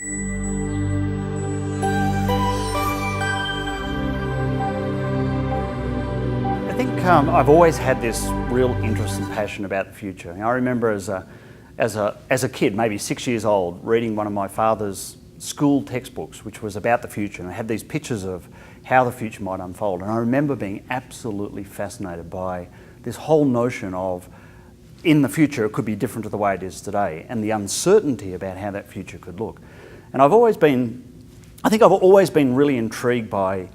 I think I've always had this real interest and passion about the future. I remember as a kid, maybe 6 years old, reading one of my father's school textbooks, which was about the future, and it had these pictures of how the future might unfold. And I remember being absolutely fascinated by this whole notion of, in the future, it could be different to the way it is today, and the uncertainty about how that future could look. And I think I've always been really intrigued by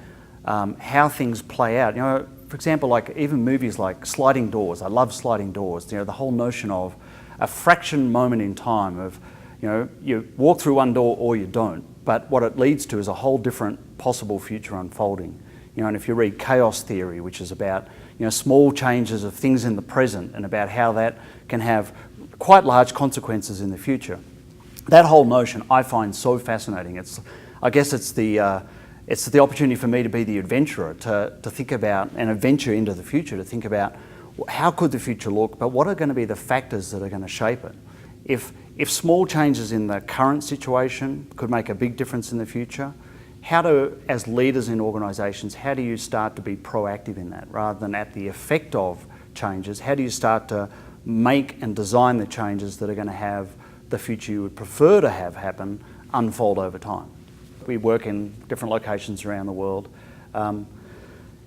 how things play out. For example, like even movies like Sliding Doors. I love Sliding Doors. The whole notion of a fraction moment in time of, you walk through one door or you don't, but what it leads to is a whole different possible future unfolding. And if you read Chaos Theory, which is about small changes of things in the present and about how that can have quite large consequences in the future, that whole notion I find so fascinating. I guess it's the opportunity for me to be the adventurer, to think about and adventure into the future, to think about how could the future look, but what are going to be the factors that are going to shape it. If small changes in the current situation could make a big difference in the future, as leaders in organisations, how do you start to be proactive in that rather than at the effect of changes? How do you start to make and design the changes that are going to have the future you would prefer to have happen unfold over time? We work in different locations around the world.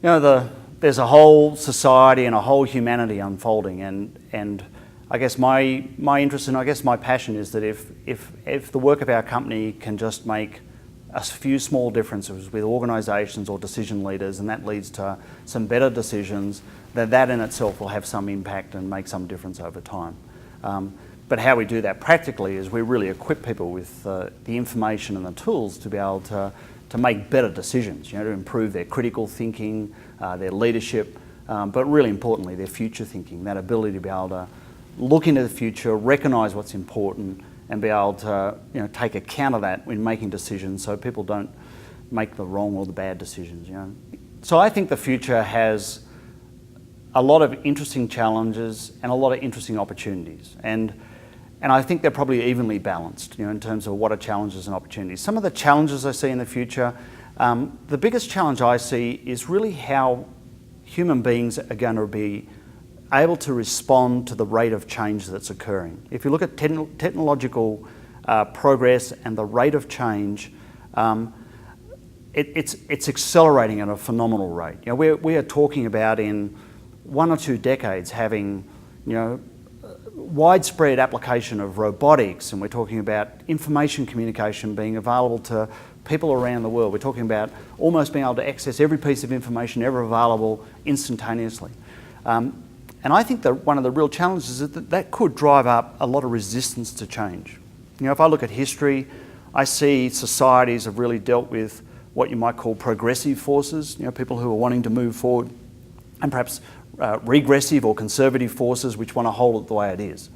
There's a whole society and a whole humanity unfolding, and I guess my interest and I guess my passion is that if the work of our company can just make a few small differences with organisations or decision leaders, and that leads to some better decisions, that in itself will have some impact and make some difference over time. But how we do that practically is we really equip people with the information and the tools to be able to make better decisions, to improve their critical thinking, their leadership, but really importantly, their future thinking, that ability to be able to look into the future, recognise what's important, and be able to take account of that when making decisions so people don't make the wrong or the bad decisions. So I think the future has a lot of interesting challenges and a lot of interesting opportunities. And I think they're probably evenly balanced, in terms of what are challenges and opportunities. Some of the challenges I see in the future, the biggest challenge I see is really how human beings are going to be able to respond to the rate of change that's occurring. If you look at technological progress and the rate of change, it's accelerating at a phenomenal rate. We are talking about in 1 or 2 decades having, widespread application of robotics, and we're talking about information communication being available to people around the world. We're talking about almost being able to access every piece of information ever available instantaneously. And I think that one of the real challenges is that could drive up a lot of resistance to change. If I look at history, I see societies have really dealt with what you might call progressive forces, people who are wanting to move forward, and perhaps regressive or conservative forces which want to hold it the way it is.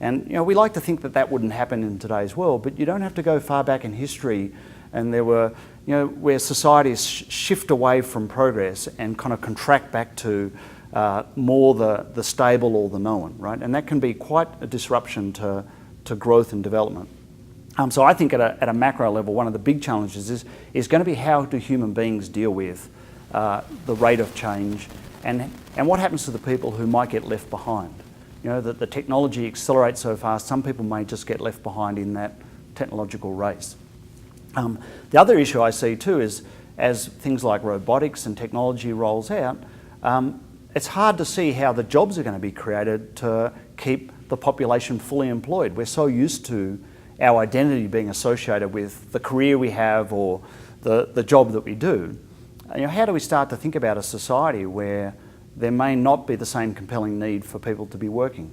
And we like to think that wouldn't happen in today's world, but you don't have to go far back in history, and there were, where societies shift away from progress and kind of contract back to more the stable or the known, right? And that can be quite a disruption to growth and development. So I think at a macro level, one of the big challenges is going to be how do human beings deal with the rate of change, and what happens to the people who might get left behind. That the technology accelerates so fast, some people may just get left behind in that technological race. The other issue I see too is as things like robotics and technology rolls out, it's hard to see how the jobs are going to be created to keep the population fully employed. We're so used to our identity being associated with the career we have or the job that we do. How do we start to think about a society where there may not be the same compelling need for people to be working?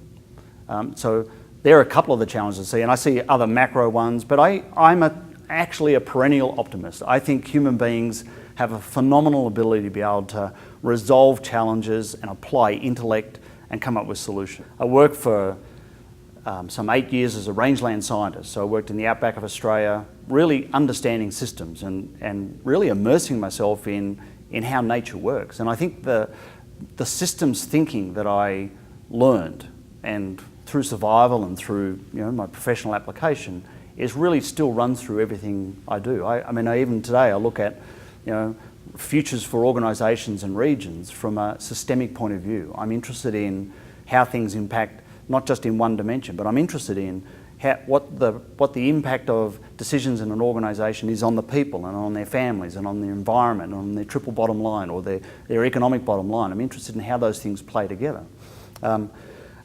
So there are a couple of the challenges I see, and I see other macro ones, but I'm actually a perennial optimist. I think human beings have a phenomenal ability to be able to resolve challenges and apply intellect and come up with solutions. I worked for some 8 years as a rangeland scientist, so I worked in the outback of Australia, really understanding systems and really immersing myself in how nature works. And I think the systems thinking that I learned, and through survival and through my professional application, is really still runs through everything I do. I mean, even today I look at, futures for organisations and regions from a systemic point of view. I'm interested in how things impact not just in one dimension, but I'm interested in what the impact of decisions in an organisation is on the people and on their families and on their environment and on their triple bottom line or their economic bottom line. I'm interested in how those things play together. And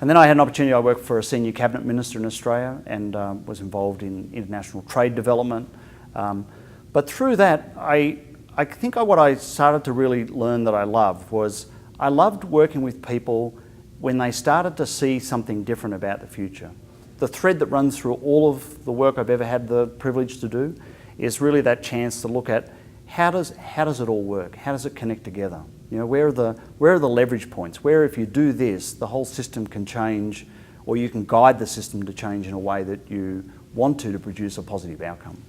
then I had an opportunity. I worked for a senior cabinet minister in Australia and was involved in international trade development. But through that, I think what I started to really learn that I loved was I loved working with people when they started to see something different about the future. The thread that runs through all of the work I've ever had the privilege to do is really that chance to look at how does it all work? How does it connect together? Where are the leverage points? Where if you do this, the whole system can change, or you can guide the system to change in a way that you want to produce a positive outcome.